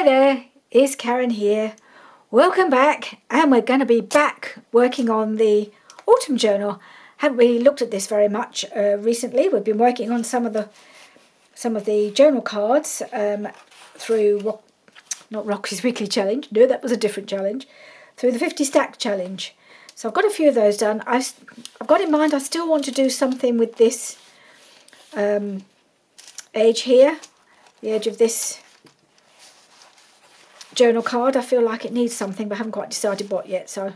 Hi there, it's Karen here. Welcome back, and we're going to be back working on the autumn journal. Haven't really looked at this very much recently. We've been working on some of the journal cards through not Rocky's Weekly Challenge. No, that was a different challenge. Through the 50 Stack Challenge. So I've got a few of those done. I've got in mind I still want to do something with this edge here, the edge of this journal card. I feel like it needs something, but I haven't quite decided what yet, so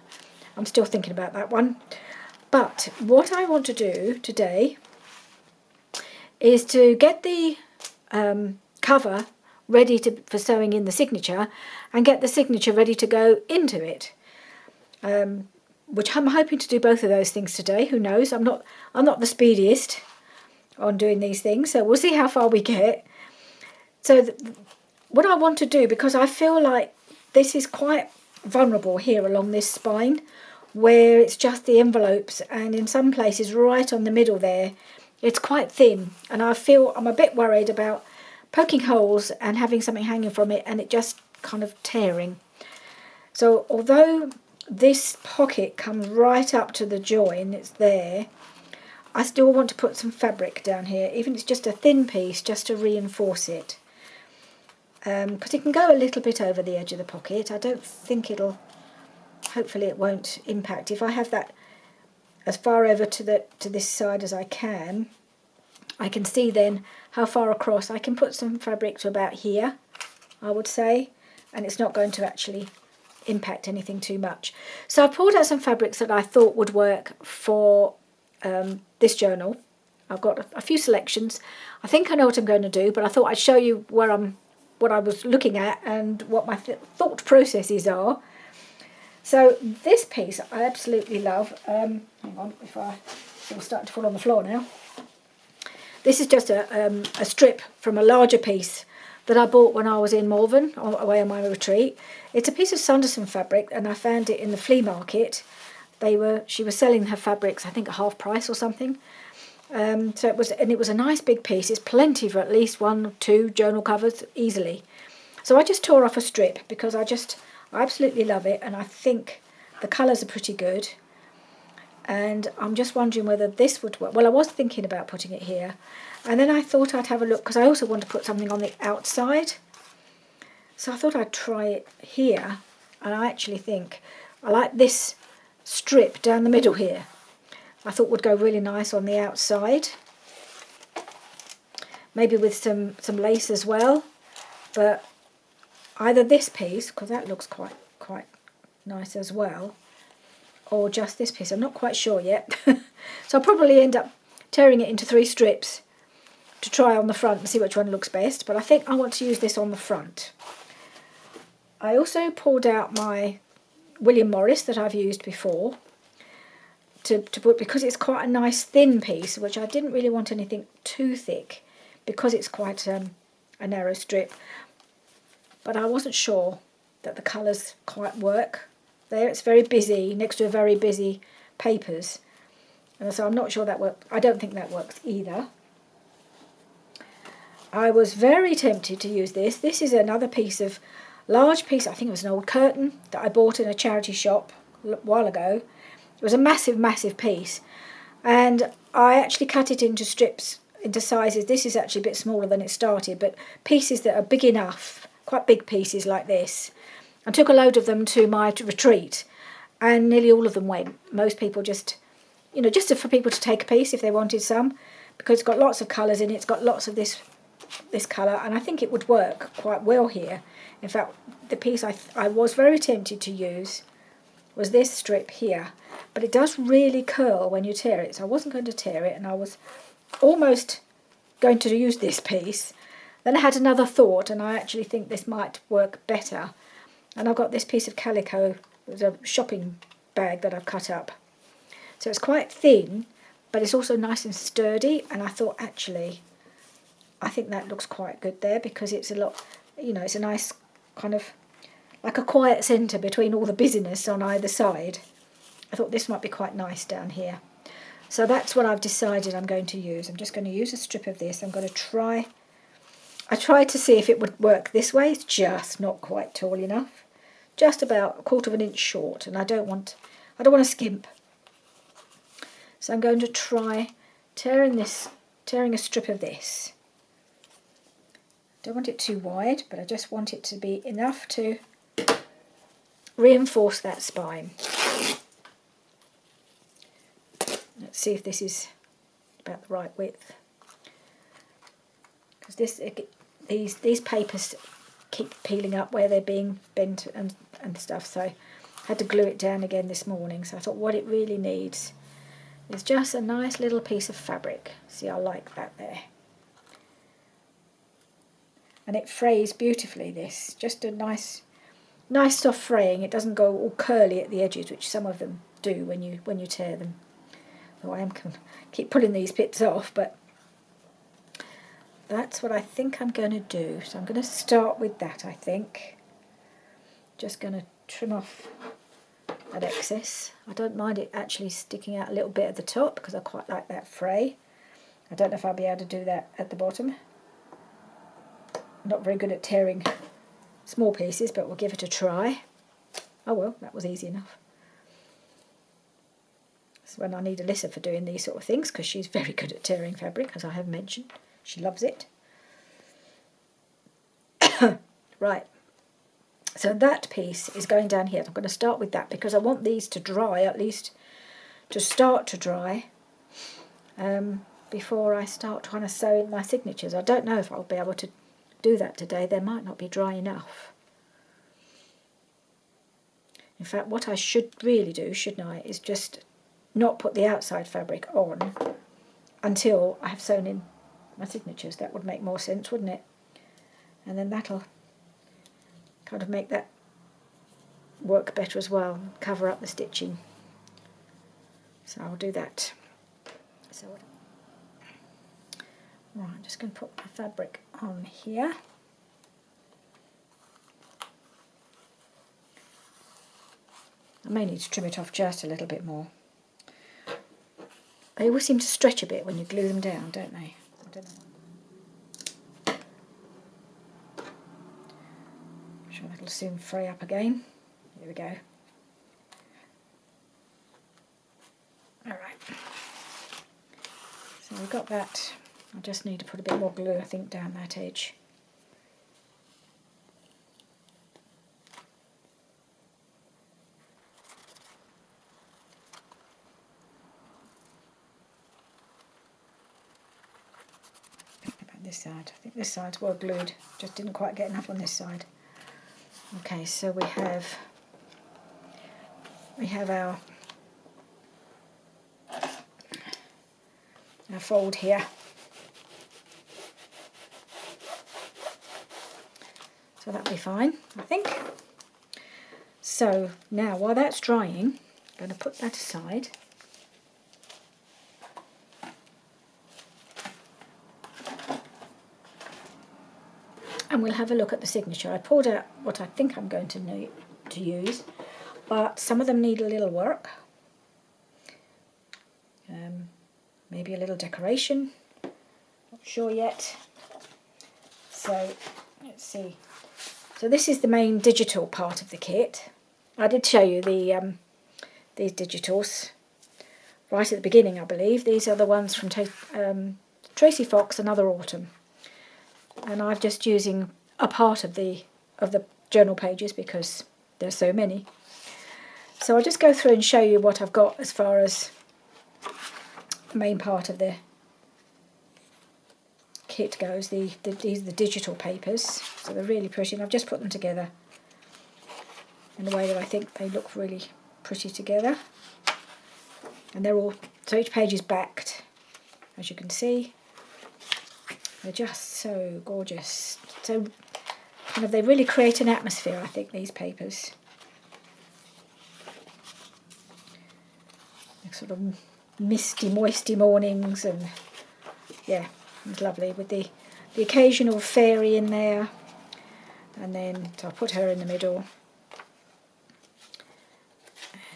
I'm still thinking about that one. But what I want to do today is to get the cover ready for sewing in the signature and get the signature ready to go into it, which I'm hoping to do both of those things today. Who knows? I'm not the speediest on doing these things, so we'll see how far we get. So what I want to do, because I feel like this is quite vulnerable here along this spine, where it's just the envelopes, and in some places right on the middle there it's quite thin, and I feel I'm a bit worried about poking holes and having something hanging from it and it just kind of tearing. So although this pocket comes right up to the join, it's there, I still want to put some fabric down here, even if it's just a thin piece, just to reinforce it. Because it can go a little bit over the edge of the pocket. I don't think hopefully it won't impact. If I have that as far over to this side as I can see then how far across. I can put some fabric to about here, I would say, and it's not going to actually impact anything too much. So I've pulled out some fabrics that I thought would work for this journal. I've got a few selections. I think I know what I'm going to do, but I thought I'd show you what I was looking at and what my thought processes are. So this piece I absolutely love. Hang on, it'll start to fall on the floor now. This is just a strip from a larger piece that I bought when I was in Malvern, away on my retreat. It's a piece of Sanderson fabric, and I found it in the flea market. She was selling her fabrics, I think, at half price or something. So it was a nice big piece. It's plenty for at least 1 or 2 journal covers easily. So I just tore off a strip because I absolutely love it, and I think the colours are pretty good. And I'm just wondering whether this would work. Well, I was thinking about putting it here, and then I thought I'd have a look because I also want to put something on the outside. So I thought I'd try it here, and I actually think I like this strip down the middle here. I thought would go really nice on the outside, maybe with some lace as well. But either this piece, because that looks quite nice as well, or just this piece. I'm not quite sure yet. So I'll probably end up tearing it into 3 strips to try on the front and see which one looks best. But I think I want to use this on the front. I also pulled out my William Morris that I've used before to put, because it's quite a nice thin piece, which I didn't really want anything too thick because it's quite a narrow strip. But I wasn't sure that the colours quite work there. It's very busy, next to a very busy papers, and so I'm not sure that works. I don't think that works either. I was very tempted to use this. This is another large piece, I think it was an old curtain that I bought in a charity shop a while ago. It was a massive piece, and I actually cut it into strips, into sizes. This is actually a bit smaller than it started, but pieces that are big enough, quite big pieces like this. I took a load of them to my retreat, and nearly all of them went. Most people just for people to take a piece if they wanted some, because it's got lots of colours in it. It's got lots of this colour, and I think it would work quite well here. In fact, the piece I was very tempted to use was this strip here, but it does really curl when you tear it, so I wasn't going to tear it, and I was almost going to use this piece. Then I had another thought, and I actually think this might work better. And I've got this piece of calico. It was a shopping bag that I've cut up. So it's quite thin, but it's also nice and sturdy, and I thought actually I think that looks quite good there, because it's a lot, it's a nice kind of like a quiet centre between all the busyness on either side. I thought this might be quite nice down here. So that's what I've decided I'm going to use. I'm just going to use a strip of this. I'm going to try I tried to see if it would work this way. It's just not quite tall enough. Just about 1/4 of an inch short, and I don't want to skimp. So I'm going to try tearing a strip of this. Don't want it too wide, but I just want it to be enough to reinforce that spine. Let's see if this is about the right width. Because these papers keep peeling up where they're being bent and stuff, so I had to glue it down again this morning. So I thought what it really needs is just a nice little piece of fabric. See, I like that there. And it frays beautifully, this. Just a nice soft fraying. It doesn't go all curly at the edges, which some of them do when you tear them. Though I am keep pulling these bits off, but that's what I think I'm going to do. So I'm going to start with that, I think. Just going to trim off that excess. I don't mind it actually sticking out a little bit at the top because I quite like that fray. I don't know if I'll be able to do that at the bottom. I'm not very good at tearing small pieces, but we'll give it a try. Oh well, that was easy enough. That's when I need Alyssa for doing these sort of things, because she's very good at tearing fabric, as I have mentioned. She loves it. Right. So that piece is going down here. I'm going to start with that because I want these to dry, at least to start to dry, before I start trying to sew in my signatures. I don't know if I'll be able to do that today. They might not be dry enough. In fact, what I should really do, shouldn't I, is just not put the outside fabric on until I have sewn in my signatures. That would make more sense, wouldn't it? And then that'll kind of make that work better as well, cover up the stitching. So I'll do that. So right, I'm just going to put my fabric on here. I may need to trim it off just a little bit more. They always seem to stretch a bit when you glue them down, don't they? I don't know. I'm sure that'll soon fray up again. Here we go. Alright. So we've got that. I just need to put a bit more glue, I think, down that edge. About this side. I think this side's well glued. Just didn't quite get enough on this side. Okay, so we have our fold here. So that'll be fine, I think. So now, while that's drying, I'm going to put that aside. And we'll have a look at the signature. I pulled out what I think I'm going to use, but some of them need a little work. Maybe a little decoration. Not sure yet. So let's see. So this is the main digital part of the kit. I did show you these digitals right at the beginning, I believe. These are the ones from Tracy Fox, Another Autumn. And I'm just using a part of the journal pages because there's so many. So I'll just go through and show you what I've got as far as the main part of the kit goes. These are the digital papers, so they're really pretty, and I've just put them together in a way that I think they look really pretty together. And they're all, so each page is backed, as you can see. They're just so gorgeous. So kind of, they really create an atmosphere, I think, these papers. Like sort of misty, moisty mornings, and yeah, it's lovely with the occasional fairy in there. And then so I'll put her in the middle.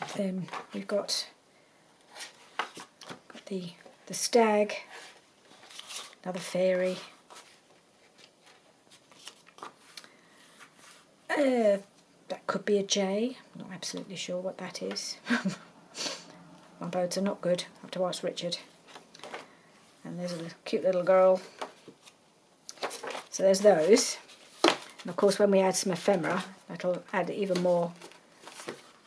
And then we've got the stag, another fairy, That could be a J. I'm not absolutely sure what that is. My boards are not good. I have to ask Richard. And there's a cute little girl. So there's those. And of course when we add some ephemera, that'll add even more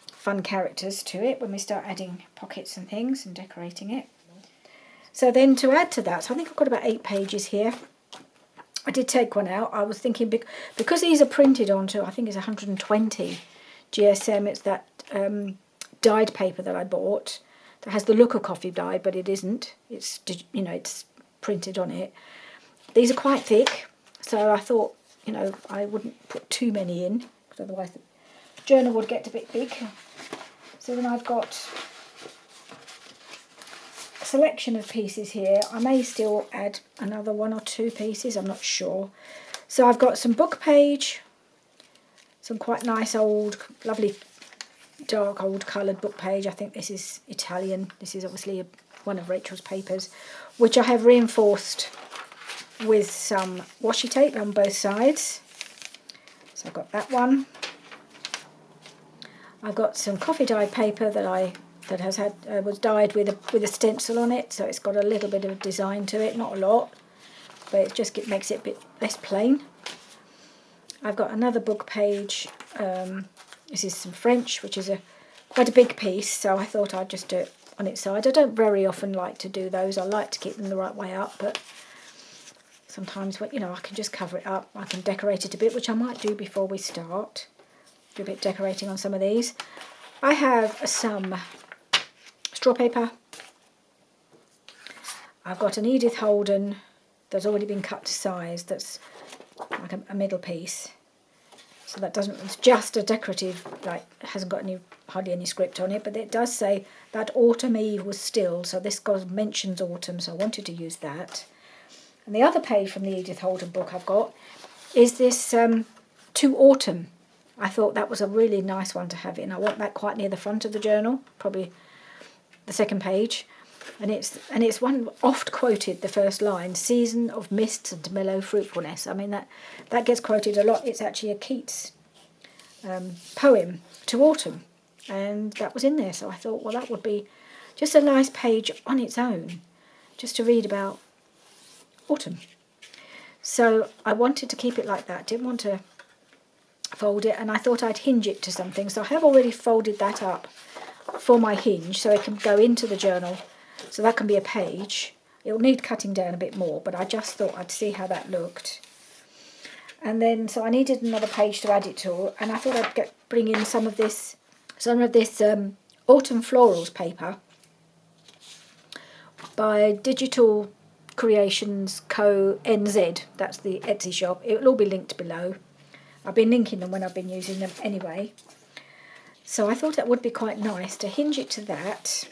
fun characters to it when we start adding pockets and things and decorating it. So then to add to that, so I think I've got about 8 pages here. I did take one out. I was thinking, because these are printed onto, I think it's 120 GSM, it's that dyed paper that I bought that has the look of coffee dye, but it isn't. It's, you know, it's printed on it. These are quite thick, so I thought, you know, I wouldn't put too many in, because otherwise the journal would get a bit big. So then I've got a selection of pieces here. I may still add another 1 or 2 pieces, I'm not sure. So I've got some book page, some quite nice old, lovely dark old coloured book page. I think this is Italian. This is obviously one of Rachel's papers, which I have reinforced with some washi tape on both sides. So I've got that one. I've got some coffee dye paper that has had was dyed with a stencil on it, so it's got a little bit of design to it, not a lot, but it makes it a bit less plain. I've got another book page. This is some French, which is quite a big piece, so I thought I'd just do it on its side. I don't very often like to do those. I like to keep them the right way up, but sometimes, you know, I can just cover it up. I can decorate it a bit, which I might do before we start. Do a bit of decorating on some of these. I have some straw paper. I've got an Edith Holden that's already been cut to size. That's like a middle piece. So that doesn't, it's just a decorative, like, it hasn't got hardly any script on it, but it does say that autumn eve was still, so this mentions autumn, so I wanted to use that. And the other page from the Edith Holden book I've got is this To Autumn. I thought that was a really nice one to have in. I want that quite near the front of the journal, probably the second page. And it's one oft quoted, the first line, season of mists and mellow fruitfulness. I mean, that gets quoted a lot. It's actually a Keats poem, To Autumn, and that was in there. So I thought, well, that would be just a nice page on its own, just to read about autumn. So I wanted to keep it like that, didn't want to fold it, and I thought I'd hinge it to something. So I have already folded that up for my hinge, so it can go into the journal. So that can be a page. It'll need cutting down a bit more, but I just thought I'd see how that looked. And then, so I needed another page to add it to, and I thought I'd bring in some of this Autumn Florals paper by Digital Creations Co. NZ. That's the Etsy shop. It'll all be linked below. I've been linking them when I've been using them anyway. So I thought that would be quite nice to hinge it to that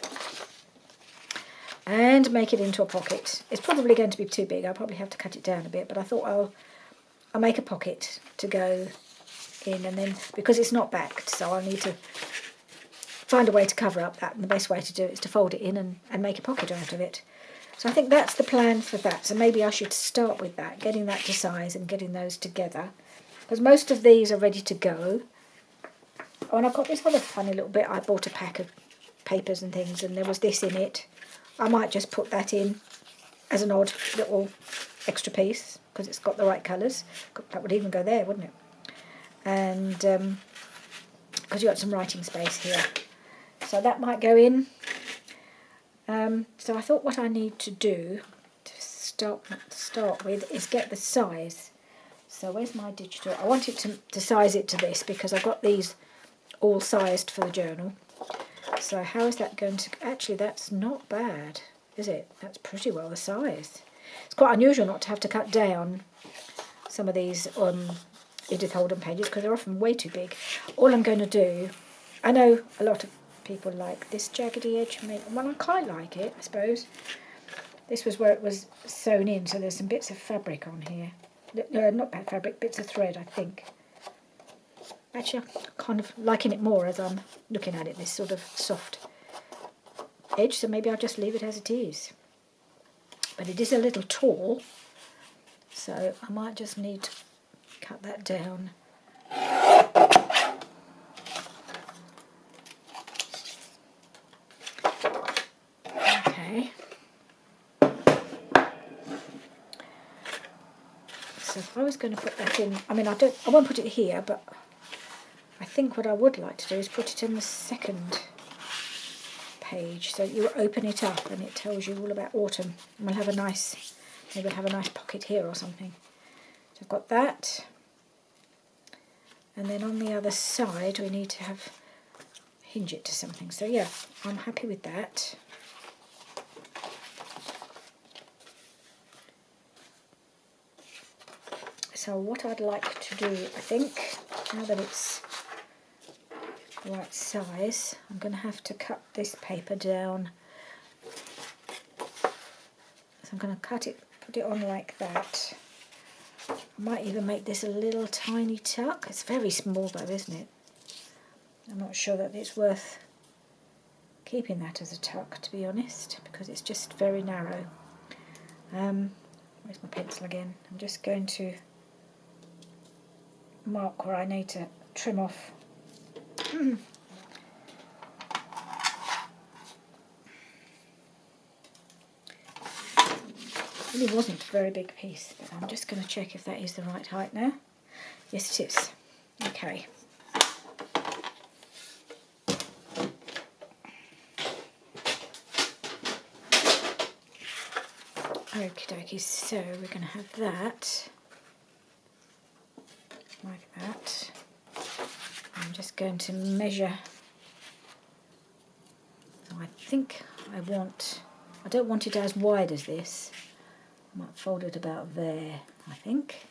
and make it into a pocket. It's probably going to be too big. I'll probably have to cut it down a bit, but I thought I'll make a pocket to go in, and then, because it's not backed, so I'll need to find a way to cover up that, and the best way to do it is to fold it in and make a pocket out of it. So I think that's the plan for that. So maybe I should start with that, getting that to size and getting those together, because most of these are ready to go. Oh, and I've got this other funny little bit. I bought a pack of papers and things, and there was this in it. I might just put that in as an odd little extra piece, because it's got the right colours. That would even go there, wouldn't it? And because you've got some writing space here. So that might go in. So I thought what I need to do to start with is get the size. So where's my digital? I wanted to size it to this, because I've got these all sized for the journal. So how is that going to... Actually, that's not bad, is it? That's pretty well the size. It's quite unusual not to have to cut down some of these Edith Holden pages, because they're often way too big. All I'm going to do... I know a lot of people like this jaggedy edge. Well, I quite like it, I suppose. This was where it was sewn in, so there's some bits of fabric on here. Not bad fabric, bits of thread, I think. Actually, I'm kind of liking it more as I'm looking at it, this sort of soft edge, so maybe I'll just leave it as it is. But it is a little tall, so I might just need to cut that down I was going to put that in. I mean, I won't put it here, but I think what I would like to do is put it in the second page, so you open it up and it tells you all about autumn. And we'll have a nice, maybe we'll have a nice pocket here or something. So I've got that, and then on the other side we need to hinge it to something. So yeah, I'm happy with that. So what I'd like to do, I think, now that it's the right size, I'm going to have to cut this paper down. So I'm going to cut it, put it on like that. I might even make this a little tiny tuck. It's very small though, isn't it? I'm not sure that it's worth keeping that as a tuck, to be honest, because it's just very narrow. Where's my pencil again? I'm just going to mark where I need to trim off. It really wasn't a very big piece, but I'm just going to check if that is the right height now. Yes, it is. Okay. Okie dokie, so we're going to have that like that. I'm just going to measure. So I think I don't want it as wide as this. I might fold it about there, I think.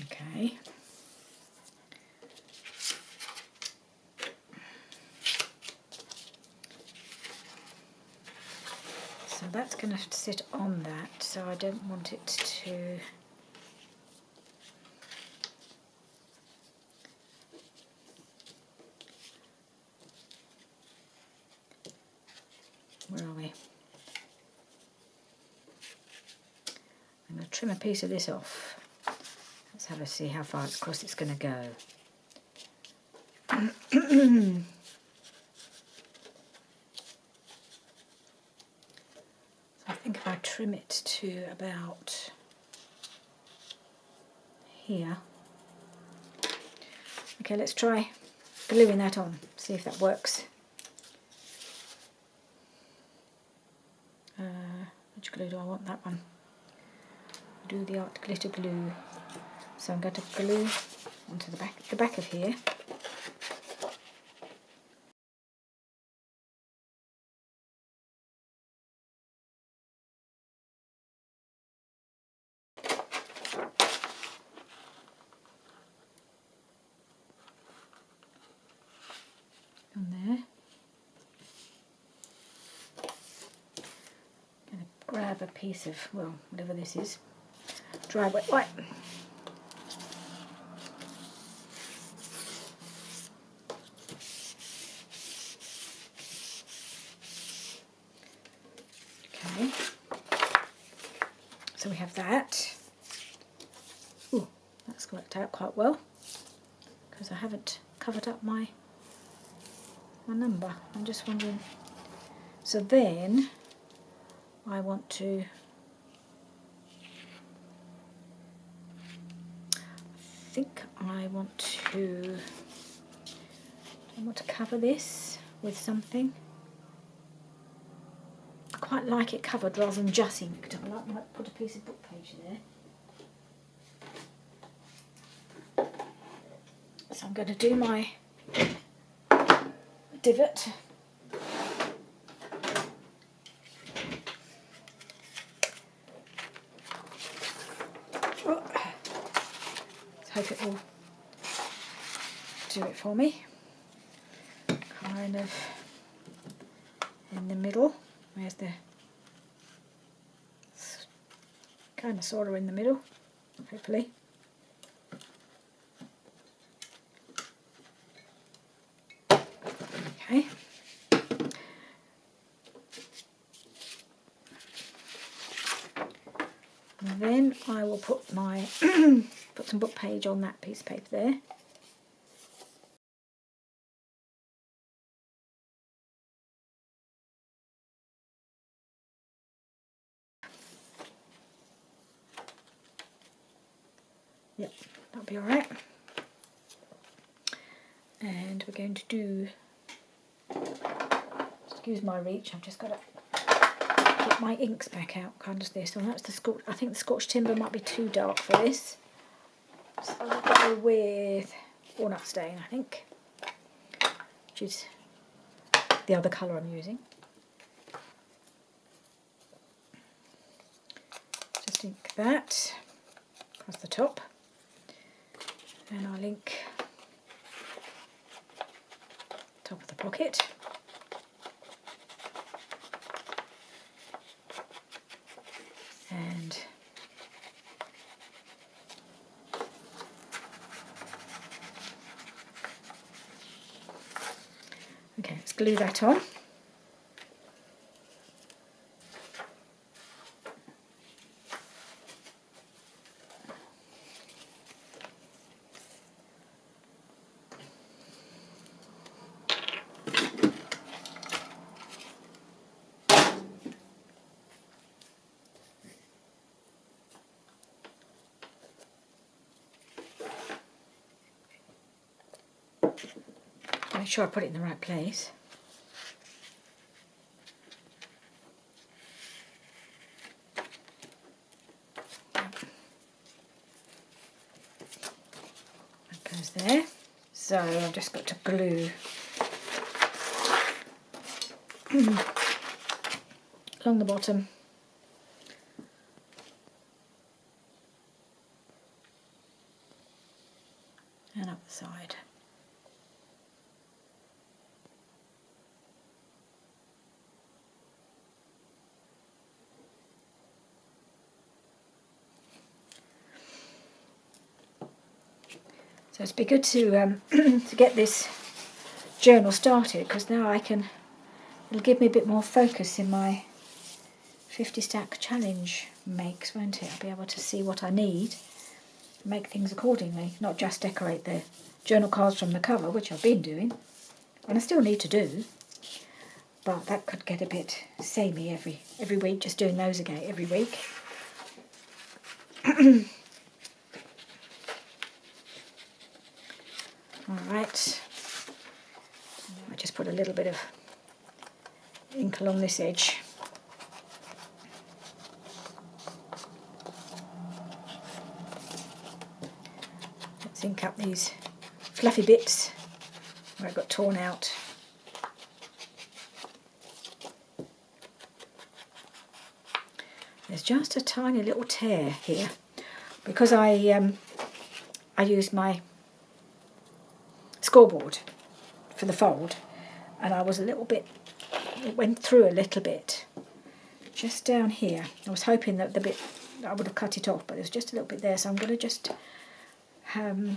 Okay. So that's going to sit on that, so I don't want it to... Where are we? I'm going to trim a piece of this off. Let's have a see how far across it's going to go. So I think if I trim it to about here. Okay, let's try gluing that on, see if that works. Which glue do I want? That one. Do the art glitter glue. So I'm going to glue onto the back of here. On there. Going to grab a piece of, well, whatever this is, dry wet wipe. Okay, so we have that. Ooh, that's worked out quite well because I haven't covered up my number. I'm just wondering. So then I want to, I want to cover this with something. I quite like it covered rather than just inked. I might put a piece of book page there. So I'm going to do my divot. Oh. Let's hope it will do it for me. Kind of in the middle. Where's the kind of sort of in the middle, hopefully. Okay. And then I will put my put some book page on that piece of paper there. Yep, that'll be alright. And we're going to do, excuse my reach, I've just got to get my inks back out, kind of this. Well, that's the Scotch, I think the Scotch Timber might be too dark for this. So I'll go with Walnut Stain, I think, which is the other colour I'm using. Just ink that across the top. And I'll ink top of the pocket. And okay, let's glue that on. Make sure I put it in the right place. That goes there. So I've just got to glue along the bottom and up the side. So it's be good to to get this journal started, because now it'll give me a bit more focus in my 50 stack challenge makes, won't it? I'll be able to see what I need, make things accordingly, not just decorate the journal cards from the cover, which I've been doing, and I still need to do, but that could get a bit samey every week, just doing those again every week. Alright, I just put a little bit of ink along this edge. Let's ink up these fluffy bits where it got torn out. There's just a tiny little tear here because I used my scoreboard for the fold, and I was a little bit, it went through a little bit just down here. I was hoping that the bit, I would have cut it off, but there's just a little bit there, so I'm going to just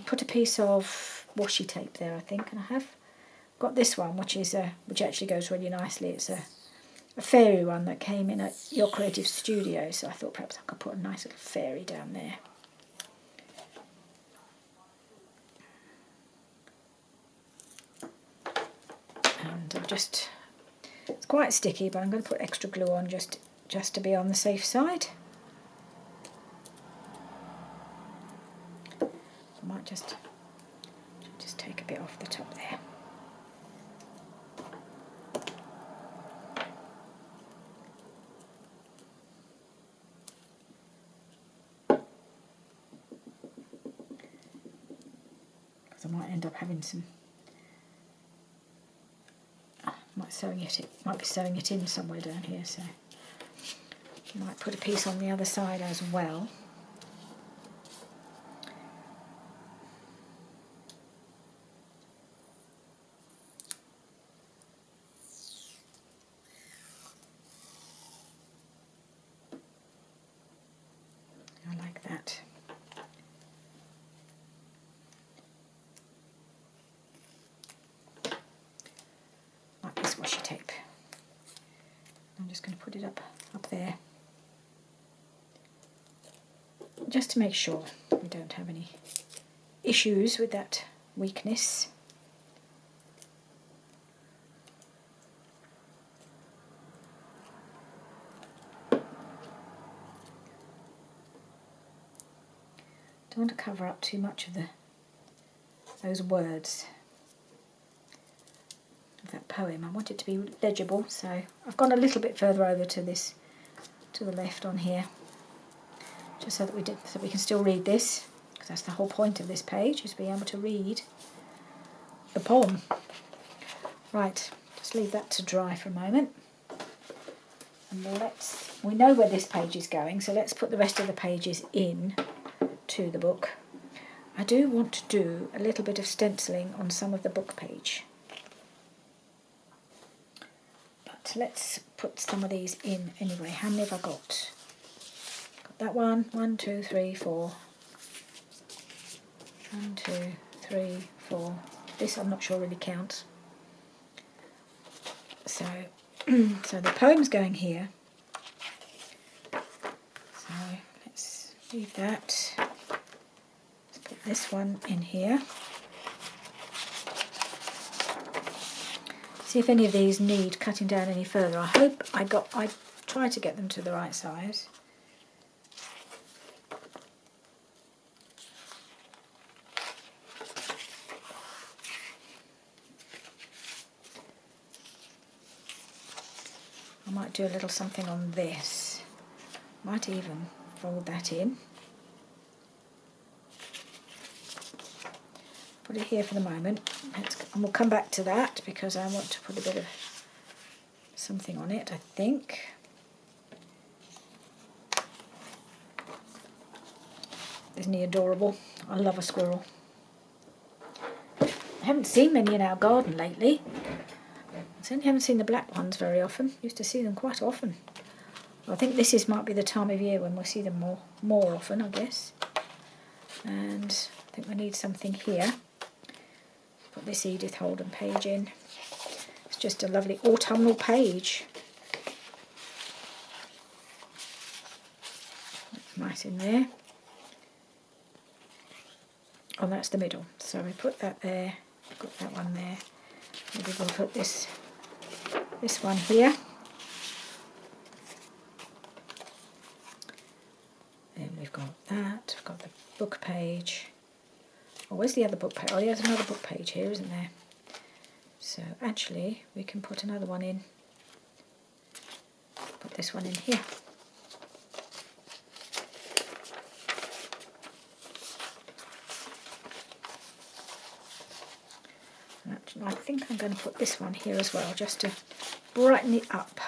put a piece of washi tape there, I think, and I have got this one, which is which actually goes really nicely. It's a fairy one that came in at Your Creative Studio, so I thought perhaps I could put a nice little fairy down there. And I'll just, it's quite sticky, but I'm going to put extra glue on just to be on the safe side. I might just take a bit off the top there. Because I might end up having some, might be sewing it in somewhere down here, so I might put a piece on the other side as well. I like that. Like this washi tape. I'm just going to put it up there, just to make sure. we don't have any issues with that weakness. Don't want to cover up too much of those words of that poem. I want it to be legible, so I've gone a little bit further over to the left on here, just so that we can still read this, because that's the whole point of this page, is being able to read the poem. Right, just leave that to dry for a moment, and we know where this page is going, so let's put the rest of the pages in to the book. I do want to do a little bit of stenciling on some of the book page, but let's put some of these in anyway. How many have I got? Got that one. 1, 2, 3, 4. 1, 2, 3, 4. This I'm not sure really counts. So the poem's going here. So let's leave that. This one in here. See if any of these need cutting down any further. I hope I tried to get them to the right size. I might do a little something on this. Might even fold that in. Put it here for the moment, and we'll come back to that because I want to put a bit of something on it, I think. Isn't he adorable? I love a squirrel. I haven't seen many in our garden lately. I certainly haven't seen the black ones very often. Used to see them quite often. Well, I think this might be the time of year when we'll see them more often, I guess. And I think we need something here. Put this Edith Holden page in. It's just a lovely autumnal page. Right in there. Oh, that's the middle. So we put that there. Got that one there. Maybe we'll put this one here. Then we've got that. We've got the book page. Oh, where's the other book page? Oh, there's another book page here, isn't there? So actually, we can put another one in. Put this one in here. Actually, I think I'm going to put this one here as well, just to brighten it up.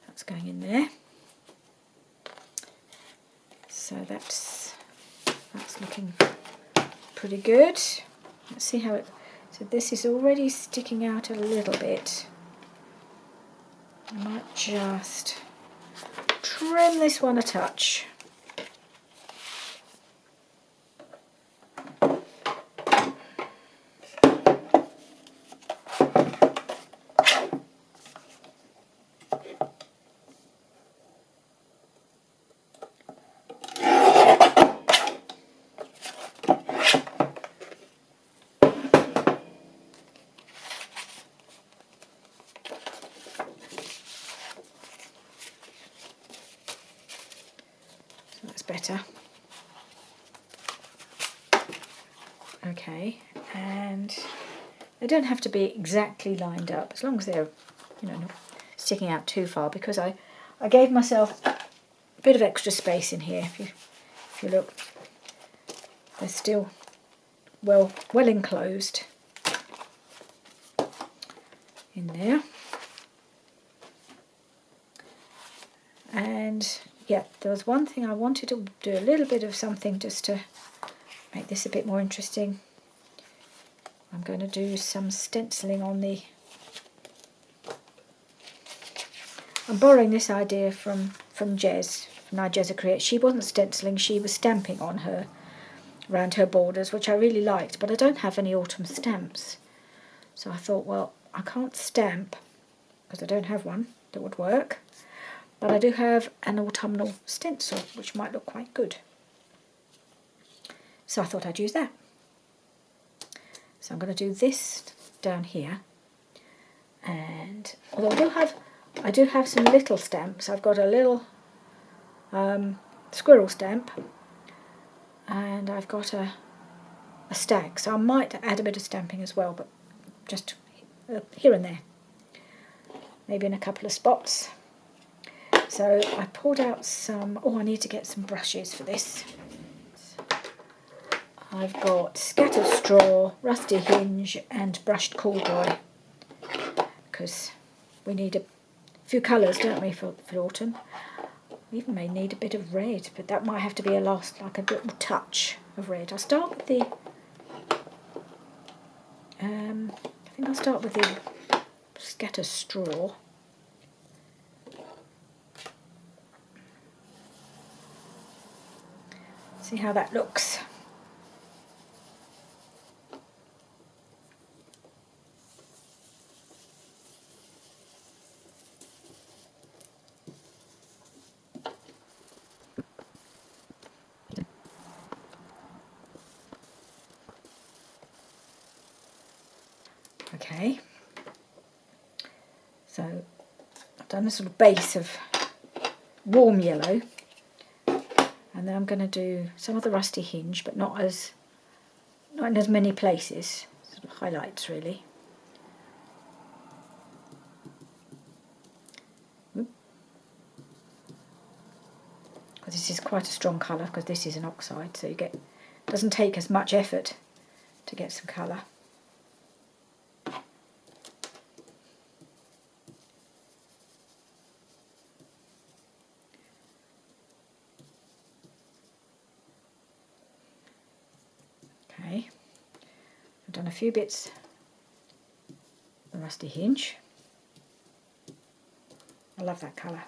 That's going in there. So that's looking pretty good. Let's see how it... So this is already sticking out a little bit. I might just trim this one a touch. Better. Okay, and they don't have to be exactly lined up as long as they're, not sticking out too far, because I gave myself a bit of extra space in here. If you look, they're still well enclosed in there. And yeah, there was one thing I wanted to do, a little bit of something just to make this a bit more interesting. I'm going to do some stenciling on the... I'm borrowing this idea from Jez, from Nigeza Creates. She wasn't stenciling, she was stamping on her, around her borders, which I really liked, but I don't have any autumn stamps. So I thought, well, I can't stamp, because I don't have one that would work. But I do have an autumnal stencil, which might look quite good. So I thought I'd use that. So I'm going to do this down here. And although I do have some little stamps. I've got a little squirrel stamp, and I've got a stag. So I might add a bit of stamping as well, but just here and there. Maybe in a couple of spots. So I pulled out some, I need to get some brushes for this. I've got Scattered Straw, Rusty Hinge and Brushed Corduroy, because we need a few colours, don't we, for autumn. We even may need a bit of red, but that might have to be a last, like a little touch of red. I'll start with the, I think I'll start with the Scattered Straw. See how that looks. Okay, so I've done a sort of base of warm yellow, and then I'm going to do some of the Rusty Hinge, but not in as many places, sort of highlights really. Because this is quite a strong colour, because this is an oxide, so it doesn't take as much effort to get some colour. Okay, I've done a few bits of the Rusty Hinge. I love that colour,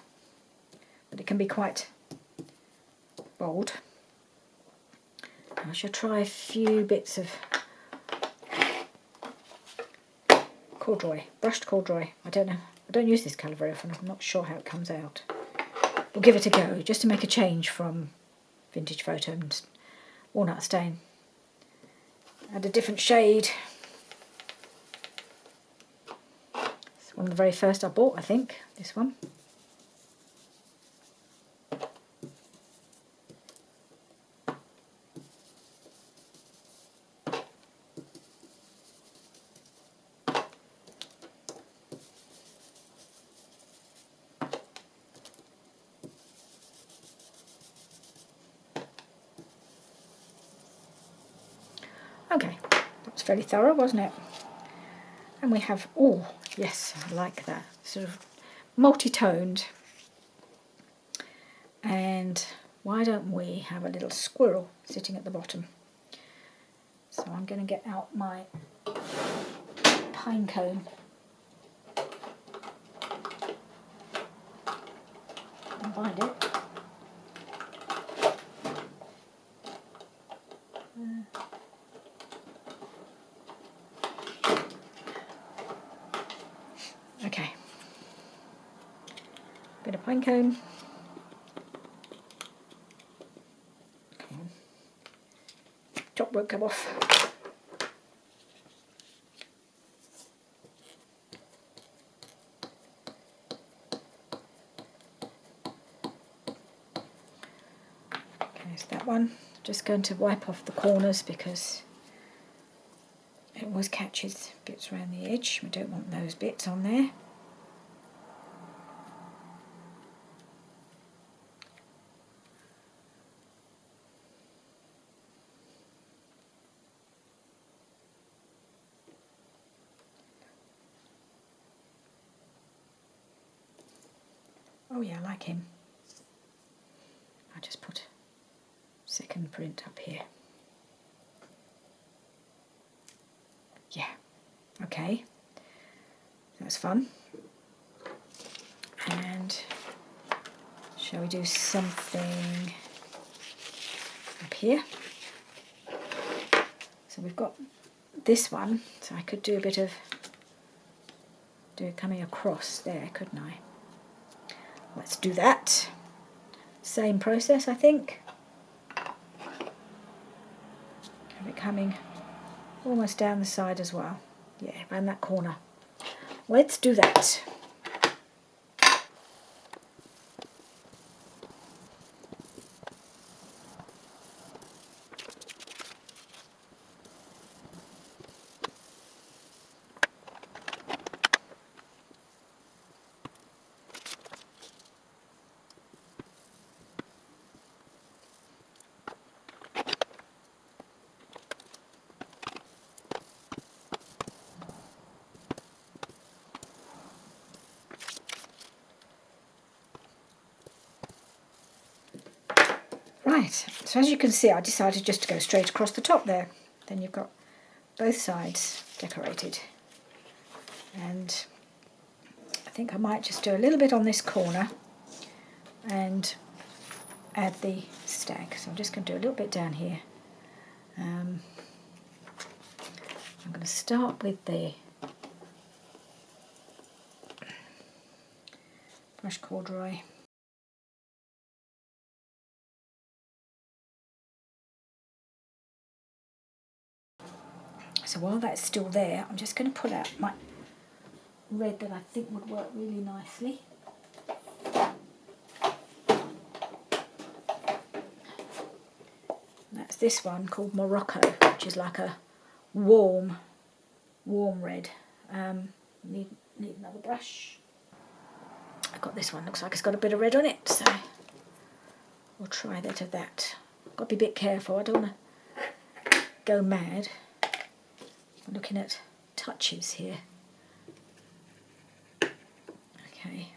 but it can be quite bold. I shall try a few bits of corduroy, brushed corduroy. I don't know, I don't use this colour very often, I'm not sure how it comes out. We'll give it a go, just to make a change from Vintage Photo and Walnut Stain. Add a different shade. It's one of the very first I bought, I think, this one. Okay, that was fairly thorough, wasn't it? And we have, oh yes, I like that, sort of multi-toned. And why don't we have a little squirrel sitting at the bottom? So I'm going to get out my pine cone. And find it. Okay, bit of pine cone. Come on. Top won't come off. Okay, so that one. Just going to wipe off the corners because it always catches bits around the edge. We don't want those bits on there. Oh yeah, I like him. I'll just put second print up here. Yeah, okay, that's fun. And shall we do something up here? So we've got this one, so I could do a bit of, do it coming across there, couldn't I? Let's do that. Same process, I think. Have it coming almost down the side as well. Yeah, around that corner. Let's do that. Right, so as you can see, I decided just to go straight across the top there. Then you've got both sides decorated. And I think I might just do a little bit on this corner and add the stag. So I'm just going to do a little bit down here. I'm going to start with the brush corduroy. So while that's still there, I'm just going to pull out my red that I think would work really nicely. And that's this one called Morocco, which is like a warm red. Need another brush. I've got this one, looks like it's got a bit of red on it, so we'll try that of that. Got to be a bit careful, I don't want to go mad. I'm looking at touches here. Okay.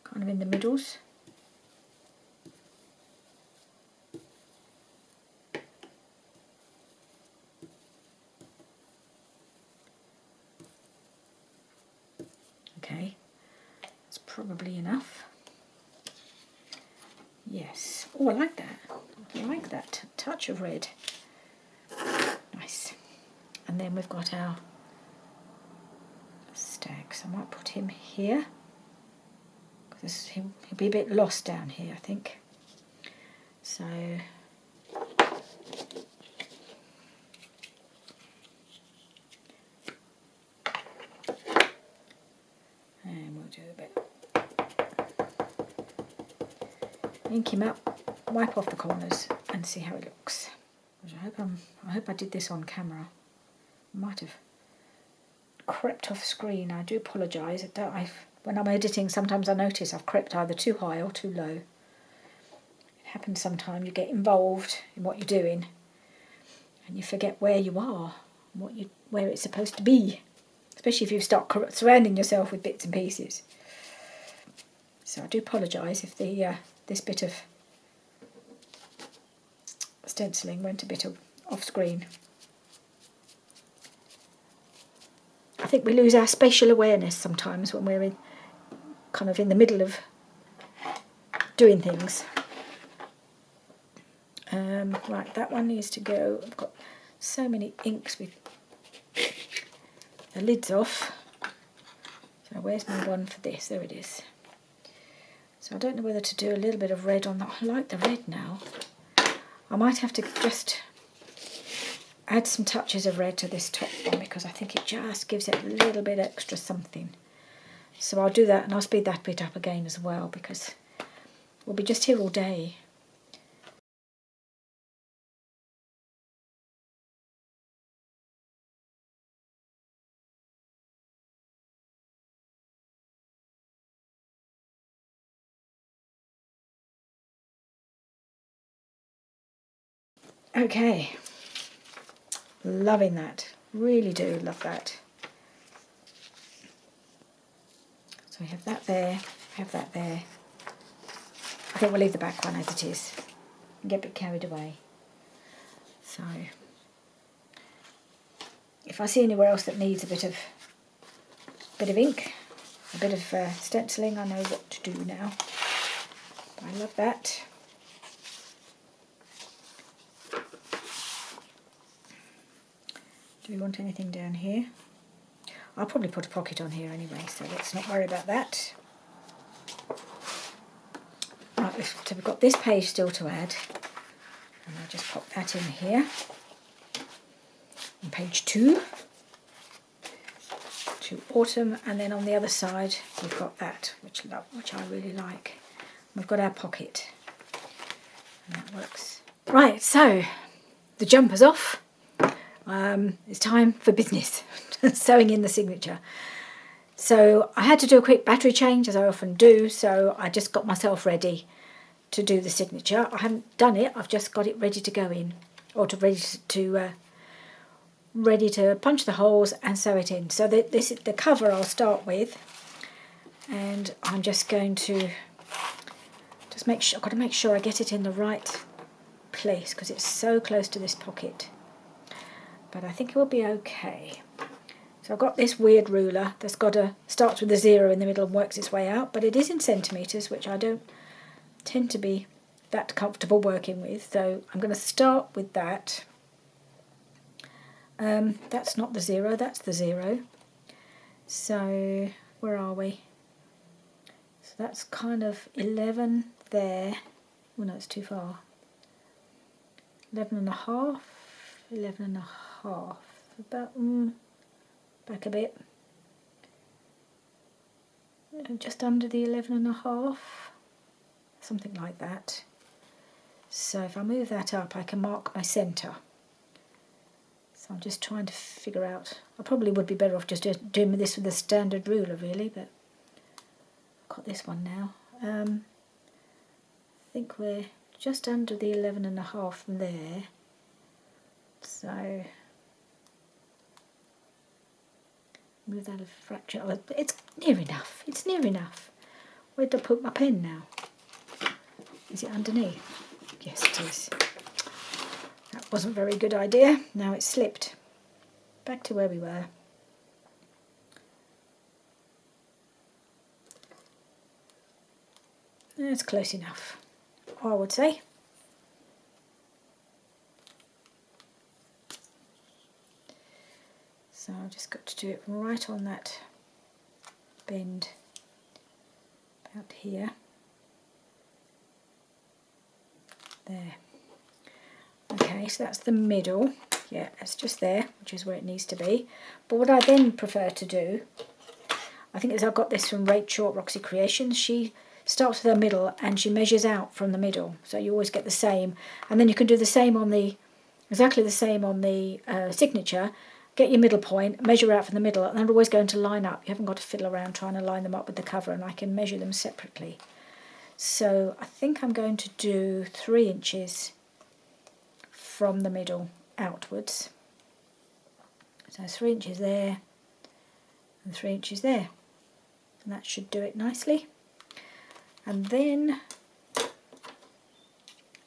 Kind of in the middles. Okay, that's probably enough. Yes. Oh, I like that. I like that touch of red. Nice. And then we've got our stag. So I might put him here, because he'll be a bit lost down here, I think. So and we'll do a bit. Ink him up, wipe off the corners, and see how it looks. I hope I did this on camera. I might have crept off screen. I do apologise. When I'm editing, sometimes I notice I've crept either too high or too low. It happens sometimes. You get involved in what you're doing, and you forget where you are, and where it's supposed to be. Especially if you start surrounding yourself with bits and pieces. So I do apologise if this bit of stenciling went a bit off screen. I think we lose our spatial awareness sometimes when we're kind of in the middle of doing things. Right, that one needs to go. I've got so many inks with the lids off. So where's my one for this? There it is. So I don't know whether to do a little bit of red on that. I like the red now. I might have to just add some touches of red to this top one, because I think it just gives it a little bit extra something. So I'll do that, and I'll speed that bit up again as well, because we'll be just here all day. Okay, loving that, really do love that. So we have that there, have that there. I think we'll leave the back one as it is and get a bit carried away. So if I see anywhere else that needs a bit of ink, a bit of stenciling, I know what to do now. I love that. Do we want anything down here? I'll probably put a pocket on here anyway, so let's not worry about that. Right, so we've got this page still to add, and I'll just pop that in here. On page 2, to autumn, and then on the other side we've got that, which I really like. We've got our pocket, and that works. Right, so the jumper's off. It's time for business, sewing in the signature. So I had to do a quick battery change, as I often do, so I just got myself ready to do the signature. I haven't done it, I've just got it ready to go in, or ready to punch the holes and sew it in. So this is the cover I'll start with, and I'm just going to make sure, I've got to make sure I get it in the right place because it's so close to this pocket. But I think it will be okay. So I've got this weird ruler that's starts with a 0 in the middle and works its way out, but it is in centimetres, which I don't tend to be that comfortable working with. So I'm going to start with that. That's not the 0, that's the 0. So where are we? So that's kind of 11 there. Oh no, it's too far. 11 and a half, 11 and a half. About back a bit. Just under the 11 and a half. Something like that. So if I move that up, I can mark my centre. So I'm just trying to figure out. I probably would be better off just doing this with a standard ruler, really, but I've got this one now. I think we're just under the 11 and a half there. So move that a fraction. Oh, it's near enough. It's near enough. Where did I put my pen now? Is it underneath? Yes, it is. That wasn't a very good idea. Now it's slipped. Back to where we were. That's close enough, I would say. So I've just got to do it right on that bend about here. There. Okay, so that's the middle. Yeah, it's just there, which is where it needs to be. But what I then prefer to do, I think, is I've got this from Rachel at Roxy Creations. She starts with her middle and she measures out from the middle, so you always get the same. And then you can do the same on exactly the same on the signature. Get your middle point, measure out from the middle, and they're always going to line up. You haven't got to fiddle around trying to line them up with the cover, and I can measure them separately. So I think I'm going to do 3 inches from the middle outwards. So 3 inches there and 3 inches there. And that should do it nicely. And then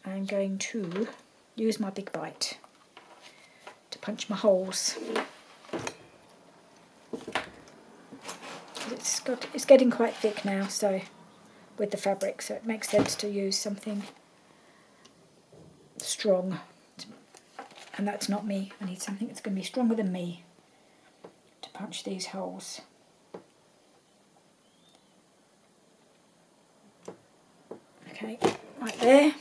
I'm going to use my big bite to punch my holes. It's getting quite thick now, so with the fabric, so it makes sense to use something strong. And that's not me. I need something that's going to be stronger than me to punch these holes. Okay, right there.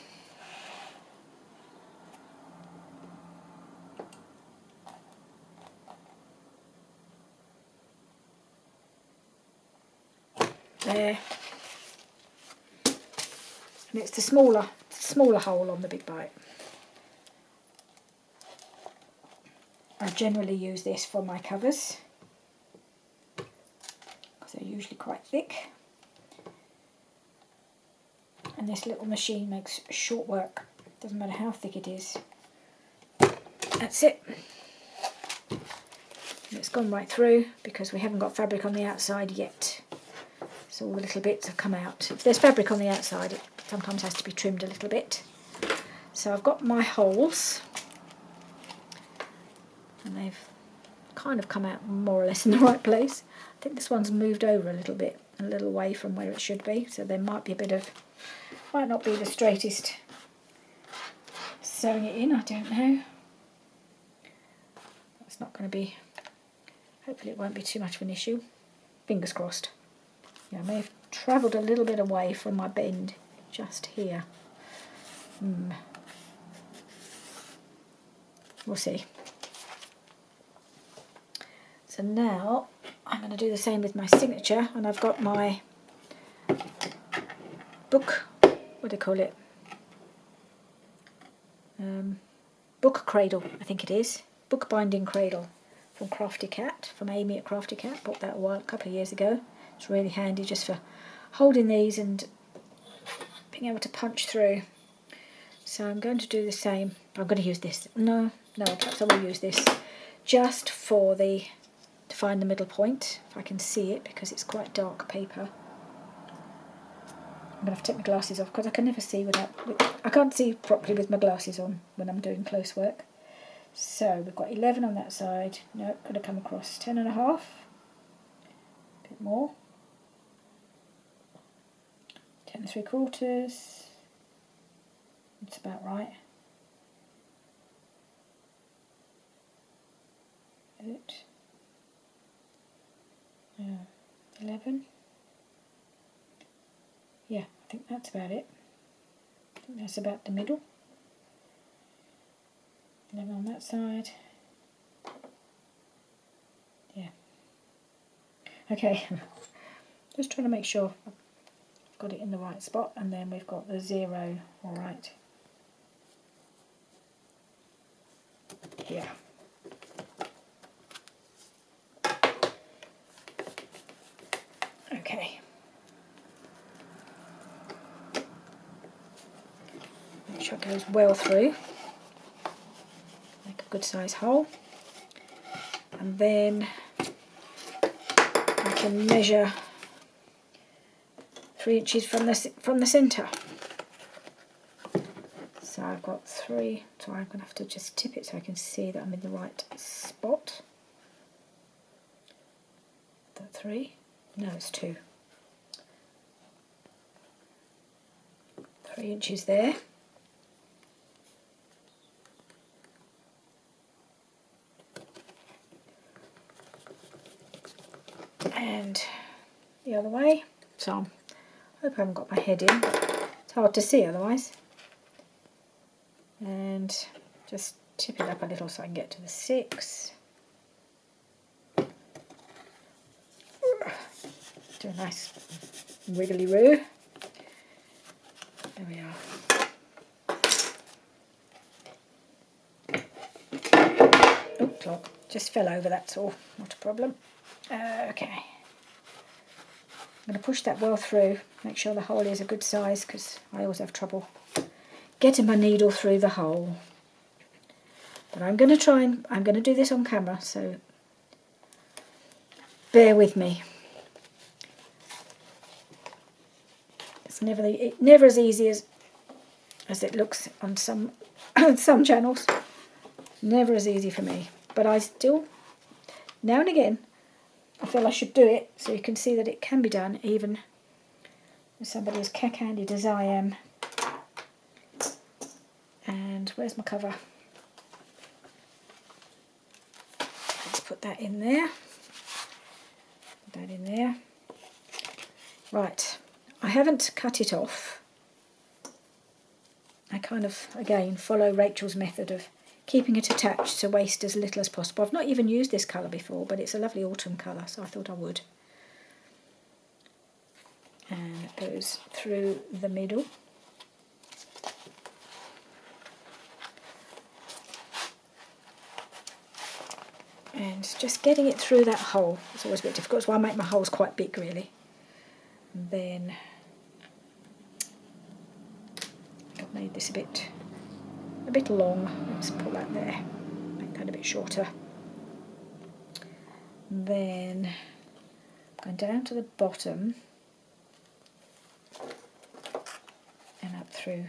There. And it's the smaller hole on the big bite. I generally use this for my covers because they're usually quite thick. And this little machine makes short work. Doesn't matter how thick it is. That's it. And it's gone right through because we haven't got fabric on the outside yet. So all the little bits have come out. If there's fabric on the outside, it sometimes has to be trimmed a little bit. So I've got my holes. And they've kind of come out more or less in the right place. I think this one's moved over a little bit, a little away from where it should be, so there might be a bit of, might not be the straightest sewing it in, I don't know. That's not going to be, Hopefully it won't be too much of an issue. Fingers crossed. Yeah, I may have travelled a little bit away from my bend just here. We'll see. So now I'm going to do the same with my signature, and I've got my book, what do they call it? Book cradle, I think it is. Book binding cradle from Crafty Cat, from Amy at Crafty Cat. Bought that a couple of years ago. It's really handy just for holding these and being able to punch through. So I'm going to do the same. I'm going to use this. No, perhaps I will use this just for to find the middle point, if I can see it, because it's quite dark paper. I'm going to have to take my glasses off because I can never see I can't see properly with my glasses on when I'm doing close work. So we've got 11 on that side. No, going to come across 10 and a half. A bit more. 10 and 3/4. That's about right. Good. 11. Yeah, I think that's about it. I think that's about the middle. 11 on that side. Yeah. Okay. Just trying to make sure I've got it in the right spot, and then we've got the 0 all right here. Okay. Make sure it goes well through. Make a good size hole. And then I can measure 3 inches from the centre. So I've got 3, so I'm going to have to just tip it so I can see that I'm in the right spot. That 3? No, it's 2. 3 inches there. And the other way. So I hope I haven't got my head in. It's hard to see otherwise. And just tip it up a little so I can get to the 6. Do a nice wiggly-roo. There we are. Oh, clock. Just fell over, that's all. Not a problem. Okay. I'm going to push that well through. Make sure the hole is a good size, because I always have trouble getting my needle through the hole. But I'm going to do this on camera, so bear with me. It's never as easy as it looks on some some channels. Never as easy for me. But I still, now and again, I feel I should do it so you can see that it can be done even with somebody as cack-handed as I am. And where's my cover? Let's put that in there. Put that in there. Right, I haven't cut it off. I kind of, again, follow Rachel's method of keeping it attached to waste as little as possible. I've not even used this colour before, but it's a lovely autumn colour, so I thought I would. And it goes through the middle. And just getting it through that hole is always a bit difficult, so I make my holes quite big really. And then I've made this a bit long. Let's pull that there, make that a bit shorter. And then going down to the bottom and up through.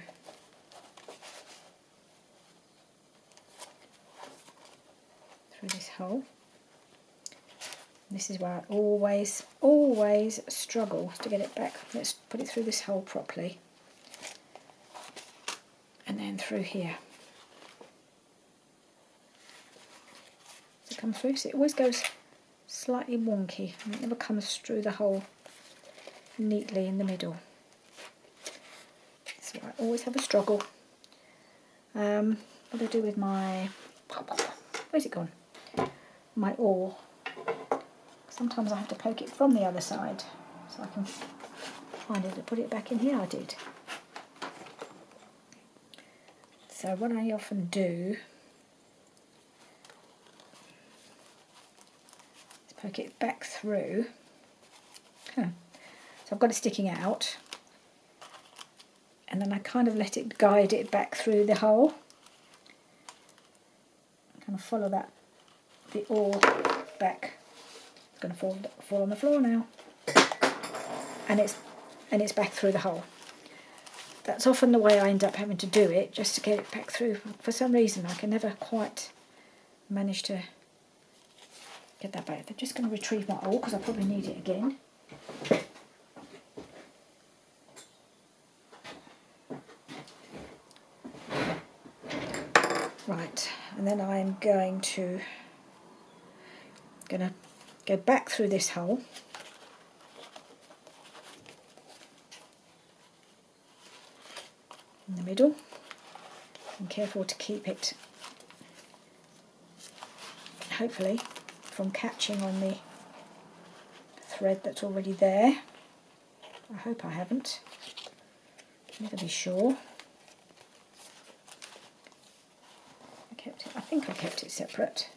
This hole. This is where I always struggle to get it back. Let's put it through this hole properly. And then through here. Does it come through? So it always goes slightly wonky and it never comes through the hole neatly in the middle. So I always have a struggle. What do I do with my, where's it gone? My awl. Sometimes I have to poke it from the other side so I can find it and put it back in here. I did. So what I often do is poke it back through. So I've got it sticking out, and then I kind of let it guide it back through the hole. Kind of follow that, the awl back. It's going to fall on the floor now, and it's back through the hole. That's often the way I end up having to do it, just to get it back through. For some reason I can never quite manage to get that back. I'm just going to retrieve my awl because I probably need it again. Right, and then I'm going to go back through this hole. In the middle. I'm careful to keep it, hopefully, from catching on the thread that's already there. I hope I haven't. Never be sure. I think I kept it separate.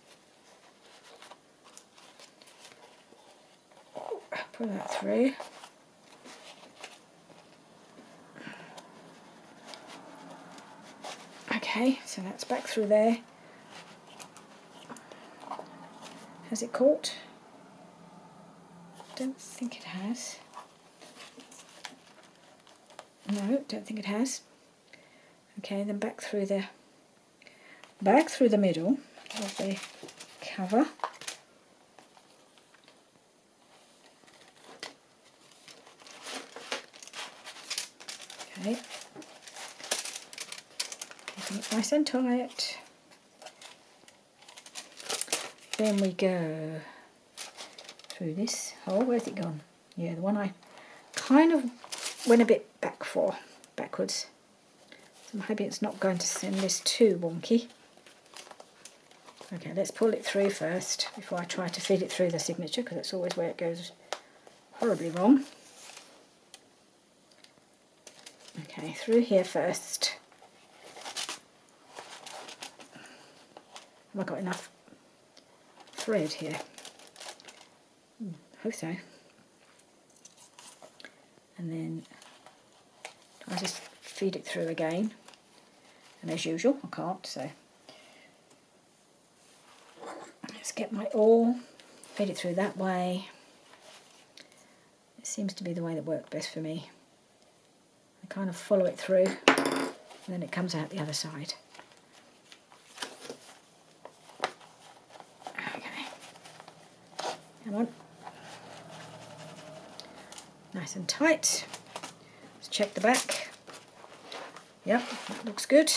Pull that through. Okay, so that's back through there. Has it caught? Don't think it has. No, don't think it has. Okay, then back through the middle of the cover. Okay. Keeping it nice and tight. Then we go through this hole. Where's it gone? Yeah, the one I kind of went a bit backwards. So maybe it's not going to send this too wonky. Okay, let's pull it through first before I try to feed it through the signature, because that's always where it goes horribly wrong. Okay, through here first. Have I got enough thread here? Hope so. And then I just feed it through again. And as usual, I can't, so let's get my awl, feed it through that way. It seems to be the way that worked best for me. I kind of follow it through, and then it comes out the other side. Okay, come on. Nice and tight. Let's check the back. Yep, that looks good.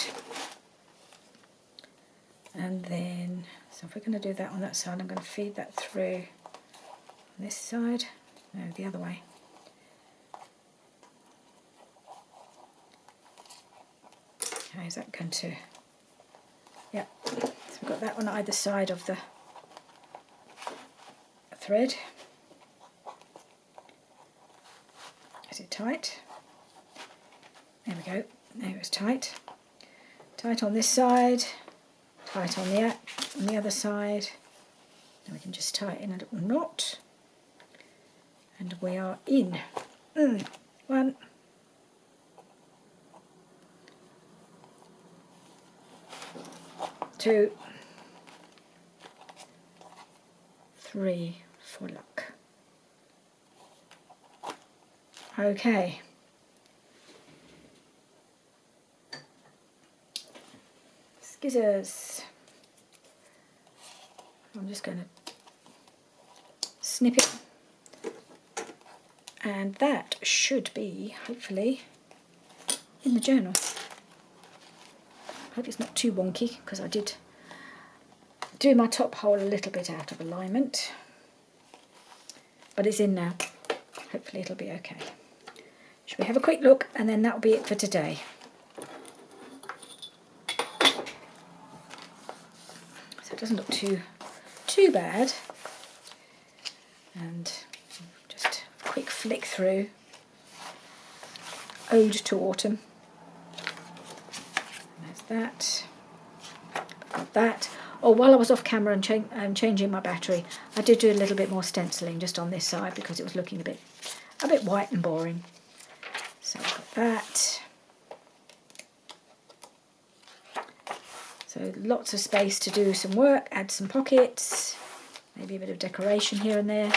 And then, so if we're going to do that on that side, I'm going to feed that through on this side. No, the other way. Okay, is that going to... Yep, so we've got that on either side of the thread. Is it tight? There we go. There it's tight. Tight on this side. Tight on the other side. And we can just tighten a little knot. And we are in. 1, 2, 3 for luck. Okay. Scissors. I'm just going to snip it. And that should be, hopefully, in the journal. Hope it's not too wonky, because I did do my top hole a little bit out of alignment. but it's in now. Hopefully it'll be okay. Should we have a quick look, and then that'll be it for today. So it doesn't look too bad. And just a quick flick through. Ode to Autumn. There's that. Got that. Oh, while I was off camera and changing my battery, I did do a little bit more stenciling just on this side because it was looking a bit white and boring. So I've got that. So lots of space to do some work, add some pockets, maybe a bit of decoration here and there.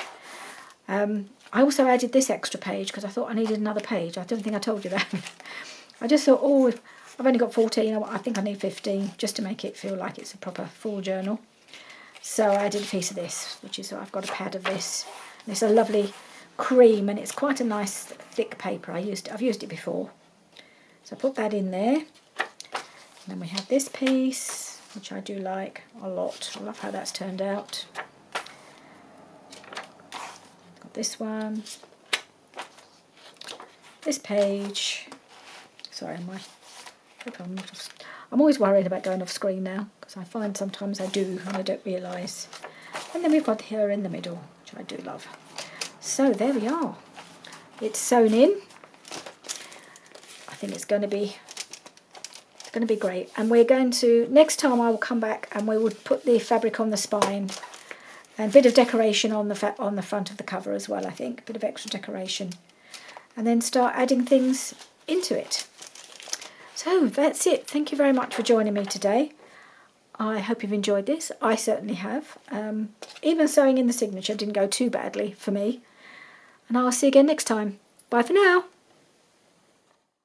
I also added this extra page because I thought I needed another page. I don't think I told you that. I just thought, oh, I've only got 14, I think I need 15 just to make it feel like it's a proper full journal. So I did a piece of this, which is, I've got a pad of this. And it's a lovely cream and it's quite a nice thick paper. I've used it before. So I put that in there. And then we have this piece, which I do like a lot. I love how that's turned out. Got this one. This page. Sorry, I'm always worried about going off screen now because I find sometimes I do and I don't realise. And then we've got here in the middle, which I do love. So there we are. It's sewn in. I think it's going to be great. And we're going to, next time I will come back and we will put the fabric on the spine and a bit of decoration on the front of the cover as well, I think. A bit of extra decoration. And then start adding things into it. So that's it. Thank you very much for joining me today. I hope you've enjoyed this. I certainly have. Even sewing in the signature didn't go too badly for me. And I'll see you again next time. Bye for now.